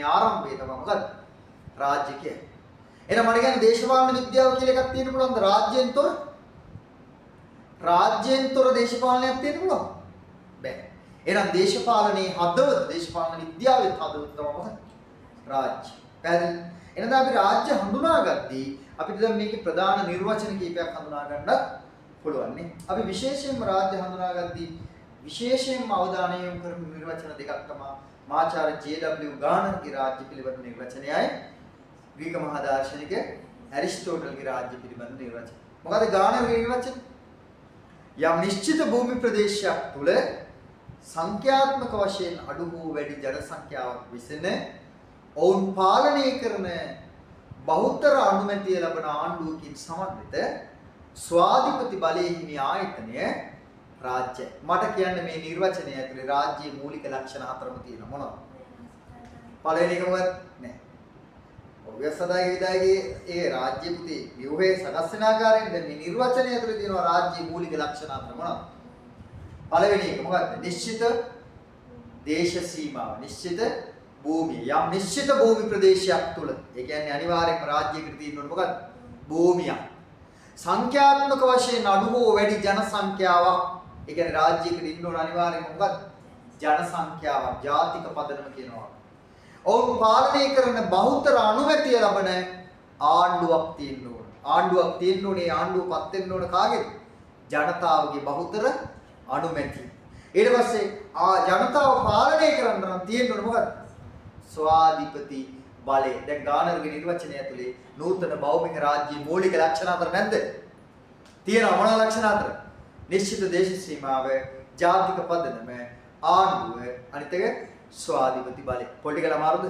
ශාසනයේ ආරම්භය තමයි මොකද්ද? රාජ්‍ය කියන්නේ. එහෙනම් මට කියන්නේ දේශපාලන විද්‍යාව කියලා එකක් තියෙන්න පුළුවන්ද රාජ්‍යයෙන් තොර? රාජ්‍යයෙන් තොර දේශපාලනයක් තියෙන්න පුළුවන්ද? බැහැ. එහෙනම් දේශපාලනයේ හදවත, දේශපාලන විද්‍යාවේ හදවත තමයි මොකක්ද? රාජ්‍ය. පැහැදිලි? එහෙනම් අපි රාජ්‍ය හඳුනාගත්තී අපිට දැන් මේකේ ප්‍රධාන නිර්වචන කීපයක් හඳුනා ගන්නත් පුළුවන් නේ. අපි විශේෂයෙන්ම රාජ්‍ය හඳුනාගත්තී විශේෂයෙන්ම අවධානය යොමු කරන නිර්වචන දෙකක් තමයි මාචාර්ය ජේ.ඩබ්ලිව් ගානර්ගේ රාජ්‍ය පිළිබඳ නිර්වචනයයි ග්‍රීක මහා දාර්ශනික ඇරිස්ටෝටල්ගේ රාජ්‍ය පිළිබඳ නිර්වචනය. මොකද ගානර්ගේ නිර්වචනය? යම් නිශ්චිත භූමි ප්‍රදේශයක් තුල සංඛ්‍යාත්මක වශයෙන් අඩු වූ වැඩි ජන සංඛ්‍යාවක් විසින ඔවුන් පාලනය කරන බහුතර අනුමැතිය ලබන ආණ්ඩුවකින් සමන්විත ස්වාධිපති බලයේ හිමි ආයතනය රාජ්‍යය. මට කියන්නේ මේ නිර්වචනය ඇතුලේ රාජ්‍යයේ මූලික ලක්ෂණ හතරම තියෙනවා මොනවද? පළවෙනි එක මොකක්ද? නෑ. ඔබ්වියස්දාගේ විදායගේ ඒ රාජ්‍ය පුතේ ව්‍යුහයේ සකස් වෙන ආකාරයෙන් දැන් මේ නිර්වචනය ඇතුලේ තියෙනවා රාජ්‍යයේ මූලික ලක්ෂණ හතර මොනවද? පළවෙනි එක මොකක්ද? නිශ්චිත දේශ සීමාව. නිශ්චිත භූමිය. යම් නිශ්චිත භූමි ප්‍රදේශයක් තුල. ඒ කියන්නේ අනිවාර්යයෙන්ම රාජ්‍යයකට තියෙන්න ඕන මොකක්ද? භූමියක්. සංඛ්‍යාත්මක වශයෙන් අඩු හෝ වැඩි ජන සංඛ්‍යාවක්. ඒ කියන්නේ රාජ්‍යයකට ඉන්න ඕන අනිවාර්යයෙන්ම මොකක්ද? ජන සංඛ්‍යාවක්. ජාතික පදනම කියනවා. ඔවුන් පාලනය කරන බහුතර අනුමැතිය ලබන ආණ්ඩුවක් තියෙන්න ඕන. ආණ්ඩුවක් තියෙන්න ඕනේ. ආණ්ඩුවපත් වෙන්න ඕන කාගේද? ජනතාවගේ බහුතර අනුමැතිය. ඊට පස්සේ ජනතාව පාලනය කරන්න නම් තියෙන්න ඕන මොකක්ද? ස්වාධිපති බලය. දැන් ගානර්ගේ නිර්වචනය ඇතුලේ නූතන භෞමික රාජ්‍යයේ මූලික ලක්ෂණ හතර නැද්ද? තියෙනවා. මොනවාද ලක්ෂණ හතර? නිශ්චිත දේශ සීමාව, ජාතික පදනම, ආණ්ඩුව, අනිත් එක ස්වාධිපති බලය. පොලිටිකල් අමාරුද?